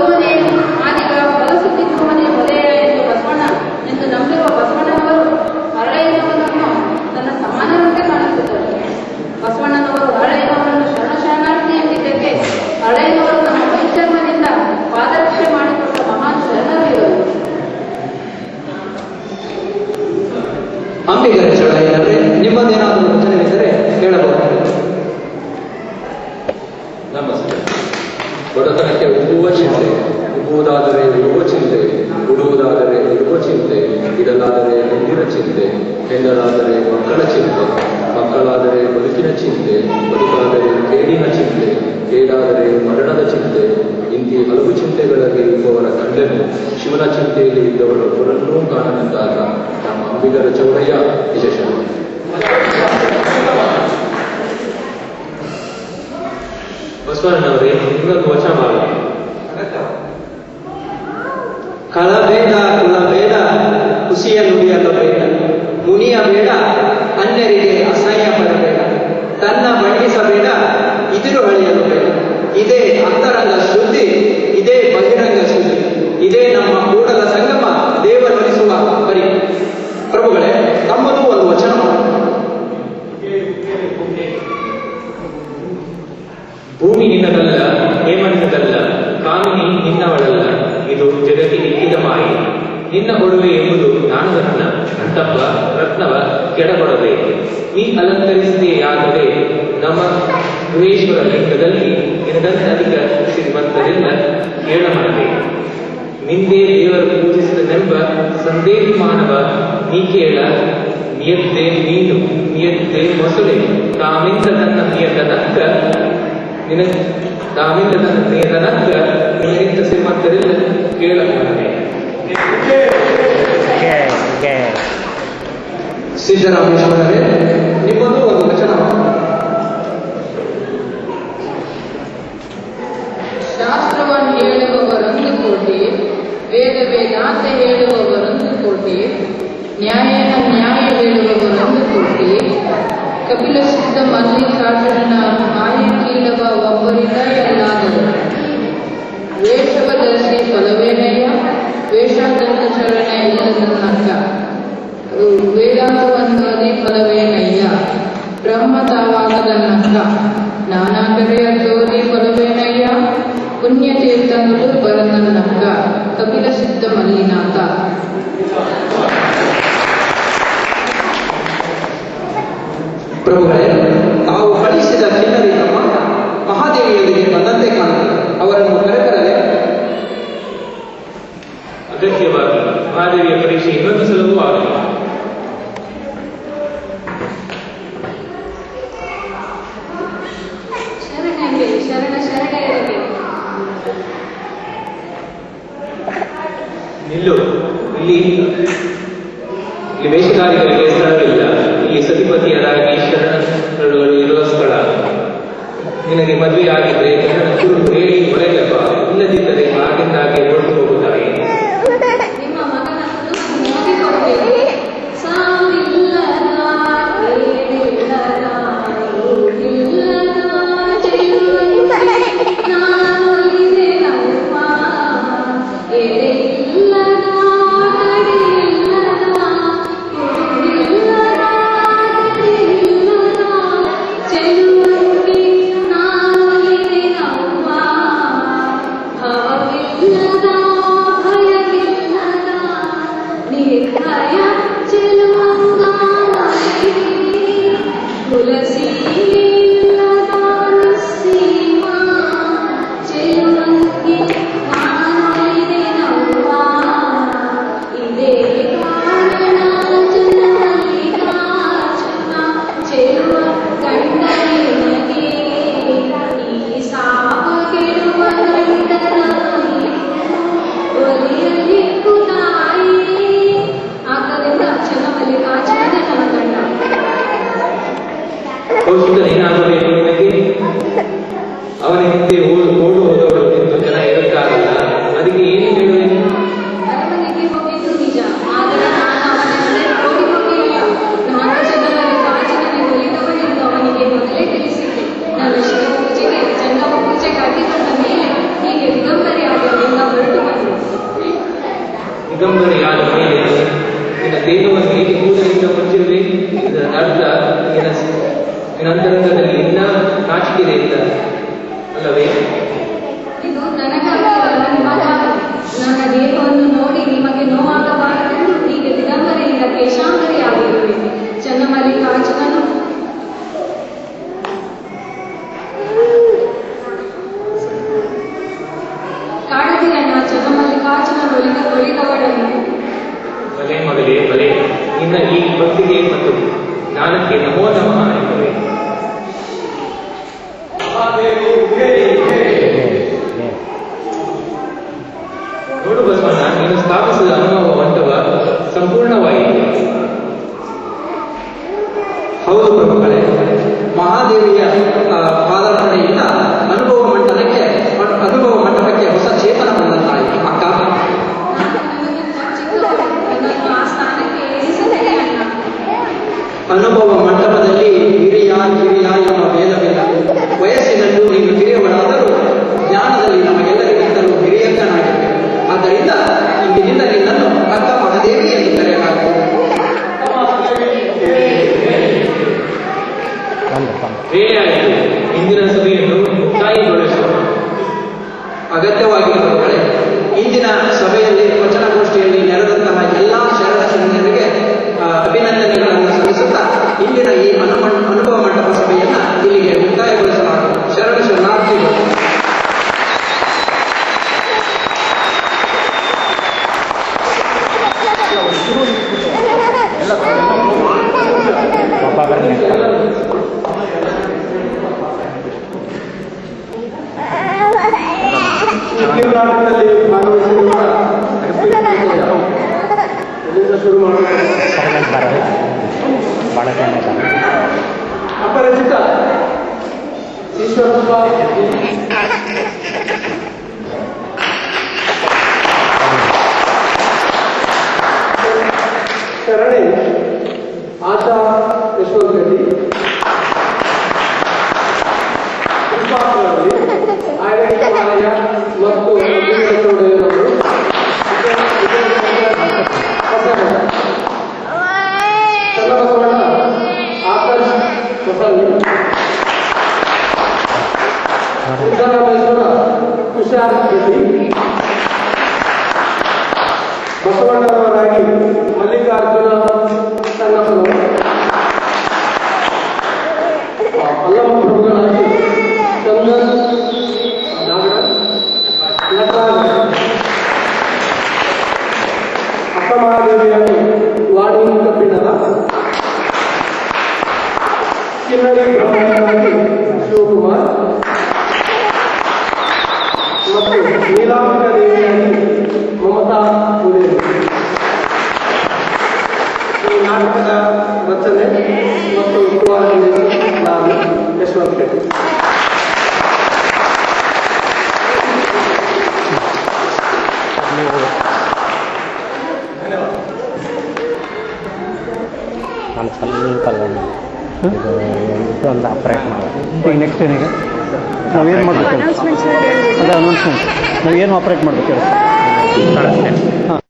ಕೊಲ್ಲುವನೇ ಆದಿಗ ಬಳಸುತ್ತಿರುವನೇ ಒಲೆಯ ಎಂದು ಬಸವಣ್ಣ ಎಂದು ನಂಬಿರುವ ಬಸವಣ್ಣನವರು ಹರಳೆಯನವರನ್ನು ತನ್ನ ಸಮಾನರಂತೆ ಕಾಣಿಸುತ್ತಾರೆ. ಬಸವಣ್ಣನವರು ಹರಳೆಯನವರನ್ನು ಶರಣಾರ್ಥಿ ಎಂದಿದ್ದಕ್ಕೆ ಹರಳೆಯನವರು ತಮ್ಮ ವೈಚರ್ಮದಿಂದ ಪಾದರಕ್ಷೆ ಮಾಡಿಕೊಟ್ಟ ಮಹಾನ್ ಶರಣರು ಇವರು. ಅಂಬಿಗರ ಚಳವಳಿಯಲ್ಲಿ ನಿಮ್ಮದೇನಾದರೂ ವಚನವಿದ್ದರೆ ಹೇಳಬಹುದು. ನಮಸ್ತೆ. ಬಡತನಕ್ಕೆ ಉಬ್ಬುವ ಚಿಂತೆ, ಉಬ್ಬುವುದಾದರೆ ಇರುವ ಚಿಂತೆ, ಉಡುವುದಾದರೆ ಇರುವ ಚಿಂತೆ, ಇಡಲಾದರೆ ಮುಂದಿನ ಚಿಂತೆ, ಹೆಂಡಲಾದರೆ ಮಕ್ಕಳ ಚಿಂತೆ, ಮಕ್ಕಳಾದರೆ ಬದುಕಿನ ಚಿಂತೆ, ಬದುಕಾದರೆ ಕೇಡಿನ ಚಿಂತೆ, ಕೇಡಾದರೆ ಮರಣದ ಚಿಂತೆ. ಇಂತಿ ಹಲವು ಚಿಂತೆಗಳಲ್ಲಿ ಇರುವವರ ಕಂಡನು ಶಿವನ ಚಿಂತೆಯಲ್ಲಿ ಇದ್ದವರೊಬ್ಬರನ್ನೂ ಕಾಣನೆಂದಾಗ ನಮ್ಮ ಅಂಬಿಗರ ಚೌಡಯ್ಯ ಯಶಸ್ಸು. ಬಸವಣ್ಣನವರೇ, ನಿಮಗೊಂದು ವಚನ ಮಾಡಿ. ಕಳಬೇಡ ಕುಲಬೇಡ, ಕುಸಿಯ ನುಡಿಯಲು ಬೇಡ, ಮುನಿಯ ಬೇಡ, ಅನ್ಯರಿಗೆ ಅಸಹ್ಯ ಪಡಬೇಡ, ತನ್ನ ಬಣ್ಣಿಸಬೇಡ, ಇದಿರು ಹಳೆಯಲು ಬೇಡ. ಇದೇ ಅಂತರಂಗ ಶುದ್ಧಿ, ಇದೇ ಬಹಿರಂಗ ಶುದ್ಧಿ, ಇದೇ ನಮ್ಮ ಕೂಡಲ ಸಂಗಮ ದೇವರನಿಸುವ ಬರಿ. ಪ್ರಭುಗಳೇ, ತಮ್ಮದು ಒಂದು ವಚನ. ಭೂಮಿ ನಿನ್ನದಲ್ಲ, ಹೇಮಂತದಲ್ಲ, ಕಾಮಿನಿ ನಿನ್ನವಳಲ್ಲ, ಇದು ಜಗತ್ತಿಗೆ ಇಕ್ಕಿದ ಮಾಯಿ. ನಿನ್ನ ಒಡವೆ ಎಂಬುದು ಜ್ಞಾನರತ್ನ, ಅಂತಪ್ಪ ರತ್ನವ ಕೆಡಗೊಡಬೇಕು. ನೀ ಅಲಂಕರಿಸಿದೆಯಾಗದೆ ನಮ್ಮ ಗುಹೇಶ್ವರ ಲಿಂಗದಲ್ಲಿ ನಿನದಂತೆ ಅಧಿಕ ಶ್ರೀಮಂತರಿಂದ ಕೇಳಮನವೇ. ನಿಂದೇ ದೇವರು ಪೂಜಿಸಿದನೆಂಬ ಸಂದೇಹಿ ಮಾನವ ನೀ ಕೇಳ. ನಿಯದ್ದೇ ಮೀನು, ನಿಯದ್ದೇ ಮೊಸಳೆ, ತಾಮಿಂದ ತನ್ನ ನಿಯತನಕ್ಕ ತಾಮಿಂದ ತನ್ನ ನಿಯತನಕ್ಕ ನಿನಗಿಂತ ಶ್ರೀಮಂತರಿಂದ ಕೇಳಮನವೇ. ಸಿದ್ದರಾಮೇಶ್ವರರೇ, ನಿಮ್ಮದು ಒಂದು ವಚನ. ಶಾಸ್ತ್ರವನ್ನು ಹೇಳುವವರೊಂದು ಕೋಟಿ, ವೇದ ವೇದಾಂತ ಹೇಳುವವರೊಂದು ಕೋಟಿ, ನ್ಯಾಯನ ನ್ಯಾಯ ಹೇಳುವವರೊಂದು ಕೋಟಿ, ಕಪಿಲ ಸಿದ್ಧ ಮಲ್ಲಿಕಾರ್ಜುನನ ಮಾಯ ಕೀಳವ ಒಬ್ಬರಿಂದ ಎಲ್ಲಾದರು. ವೇಷವ ಧರಿಸಿ ಫಲವೇನಯ್ಯ, ವೇಷಾಂತರದ ಚರಣ ಇಲ್ಲದನ್ನಕ್ಕ, ವೇದಾಂತವನ್ನು ಅದೇ ಫಲವೇನಯ್ಯ, ಬ್ರಹ್ಮ ತಾವಾಗದನ್ನಕ್ಕ, ನಾನಾಗರೆಯ ತೋರಿ ಫಲವೇನಯ್ಯ, ಪುಣ್ಯತೀರ್ಥಗಳು ಬರದನ್ನಕ್ಕ, ಕಪಿಲ ಸಿದ್ಧ ಮಲ್ಲಿನಾಥ. ಪ್ರಭುಗಳೇ, ತಾವು ಕಳಿಸಿದ ಕಿನ್ನರಿ ತಮ್ಮ ಮಹಾದೇವಿಯೊಂದಿಗೆ ಬಂದಂತೆ ಕಾಣುತ್ತದೆ. ಅವರನ್ನು ಕರೆತರಲೇ? ಅಗತ್ಯವಾಗಿ ಮಹಾದೇವಿಯ ಪರೀಕ್ಷೆ ಇನ್ನೊಂದು ಸಲವೂ ಆಗಲಿ. ಶರಣರಿಗೆ ಶರಣರಿಗೆ ನಿಲ್ಲು. ಇಲ್ಲಿ ವೇಷಧಾರಿಗಳಿಗೆ ಸ್ಥಳವಿಲ್ಲ. ಇಲ್ಲಿ ಸತಿಪತಿಯರಾಗಿ ಶರಣರುಗಳು ಇರುವ ಸ್ಥಳ. ನಿನಗೆ ಮದುವೆ ಆಗಿದ್ರೆ ನನ್ನ ಕುರುಡು ಹೇಳಿ ಒಳಗಪ್ಪ, ಇಲ್ಲದಿದ್ದರೆ ಆಗಿಂದಾಗೆ ಹೊರಟು ಹೋಗುತ್ತಾರೆ. ನಿಮ್ಮ ಮಗನನ್ನು ನೋಡಿಕೊಳ್ಳಬೇಕು. ದಿಗಂಬರಿಯಾದ ಮೇಲೆ ನಿನ್ನ ದೇಹವನ್ನು ಏಕೆ ಕೂದಲಿಂದ ಮುಚ್ಚಿರುವೆ? ಇದರ ಅರ್ಥ ನಿನ್ನ ಅಂತರಂಗದಲ್ಲಿ ಇನ್ನ ನಾಚಿಕೆದೆ ಅಂತ ಅಲ್ಲವೇ? ಇದು ನನಗಾಗಲ್ಲ, ನಿಮಗಾಗಲಿ. ನನ್ನ ದೇಹವನ್ನು ನೋಡಿ ನಿಮಗೆ ನೋವಾಗಬಾರದೆಂದು ಹೀಗೆ ದಿಗಂಬರೆಯಿಂದ ಕೇಶಾಂಬರಿಯಾಗಿರುವೆ. ಚನ್ನಮಲ್ಲಿಕಾರ್ಜುನನು ಕಾಡದಿಯನ್ನ ಚನ್ನಮಲ್ಲಿಕಾರ್ಜುನನು ಒಲಿದವಳನ್ನು ಬಲೆ ಮಗಳೇ ಬಲೆ, ನಿನ್ನ ಈ ಭಕ್ತಿಗೆ ಮತ್ತು ಜ್ಞಾನಕ್ಕೆ ನಮೋ ನಮಃ ಎಂಬುವೆ. ನೋಡು ಬಸವಣ್ಣ, ನೀನು ಸ್ಥಾಪಿಸಿದ ಅನುಭವ ಮಂಟಪ ಸಂಪೂರ್ಣವಾಯಿತು. ಹೌದು ಪ್ರಭುಗಳೇ, ಮಹಾದೇವಿಯ ಪಾದಾರ್ಪಣೆಯಿಂದ ಅನುಭವ ಮಂಟಪಕ್ಕೆ ಹೊಸ ಚೇತನ ಬಂದಂತಾಯಿತು. ಅಕ್ಕ, ನನಗೆ ಚಿಕ್ಕವಳು, ನನ್ನನ್ನು ಆ ಸ್ಥಾನಕ್ಕೆ ಏರಿಸಲೇ ಅಣ್ಣ. ಅನುಭವ ಮಂಟಪದಲ್ಲಿ ಹಿರಿಯ ಕಿರಿಯ ಎಂಬ ಭೇದವಿಲ್ಲ. ವಯಸ್ಸಿನಲ್ಲೂ ನೀನು ಕಿರಿಯವಳಾದರೂ ಜ್ಞಾನದಲ್ಲಿ ನಮಗೆಲ್ಲರಿಗಿಂತಲೂ ಹಿರಿಯಕ್ಕನಾಗಿರುವೆ. ಆದ್ದರಿಂದ ಇಂದಿನಿಂದ ನಿನ್ನನ್ನು ಅಕ್ಕ ಮಹಾದೇವಿ ಎಂದು ಕರೆಯಲಾಗುತ್ತದೆ. ವೇಳೆಯಾಯಿತು. ಇಂದಿನ ಸಭೆಯನ್ನು ಮುಕ್ತಾಯಗೊಳಿಸೋಣ. ಅಗತ್ಯವಾಗಿರುವವುಗಳೇ, ಇಂದಿನ ಸಭೆಯಲ್ಲಿ ವಚನಗೋಷ್ಠಿಯಲ್ಲಿ ನೆರೆದಂತಹ ಎಲ್ಲ ಶರಣರಿಗೆ ಅಭಿನಂದನೆಗಳನ್ನು ಸಲ್ಲಿಸುತ್ತಾ ಇಂದಿನ ಈ ಅನುಭವ ಮಂಟಪ ಸಭೆಯನ್ನ ಇಲ್ಲಿಗೆ ಮುಕ್ತಾಯಗೊಳಿಸಲಾಗುತ್ತದೆ. ಶರಣಾರ್ಥಿಗಳು. ಅಪರಿಚಿತ ಈಶ್ವರಪ್ಪ ಶರಣೆ ಆಶಾ ಯಶವಂತ ರೆಡ್ಡಿ ಪುಷ್ಪಾಪುರದಲ್ಲಿ ಆಯ್ಕೆಯ ಮತ್ತು ಚನ್ನಬಸವಣ್ಣ ಆಕಾಶ್ ಹೊಸಳ್ಳಿ, ಸಿದ್ದರಾಮೇಶ್ವರ ತುಷಾರ್ ರೆಡ್ಡಿ, ಬಸವಣ್ಣನವರಾಗಿ ಮಲ್ಲಿಕಾರ್ಜುನ ಸಣ್ಣಪ್ಪನವರು, ಅಲ್ಲಮ್ಮ ಪ್ರಭುಗಳಾಗಿ ಚಂದನ್ ನಟರಾಜ್, ಅಕ್ಕಮಹಾದೇವಿಯಾಗಿ ವಾಣಿ ಕಬ್ಬಿಣದ, ಕಿನ್ನಡಿ ಬ್ರಹ್ಮಣರಾಗಿ ಶಿವಕುಮಾರ್ ಮತ್ತು ನೀಲಾಂಬಿಕಾ ದೇವಿಯಾಗಿ ಮಮತಾ ಪುಲೇರು. ಈ ನಾಟಕದ ರಚನೆ ಮತ್ತು ಉಪವಾಸನೆ ನಾನು ಯಶವಂತ ರೆಡ್ಡಿ. ನಾನು ಸ್ವಲ್ಪ ಇದು ಒಂದು ಅಪ್ರೇಟ್ ಮಾಡೋದು. ಈಗ ನೆಕ್ಸ್ಟ್ ಏನಿಗೆ ನಾವೇನು ಮಾಡಬೇಕು? ಅದೇ ಅನೌನ್ಸ್ಮೆಂಟ್ ನಾವೇನು ಆಪ್ರೇಟ್ ಮಾಡಬೇಕು ಹೇಳಿ. ಹಾಂ,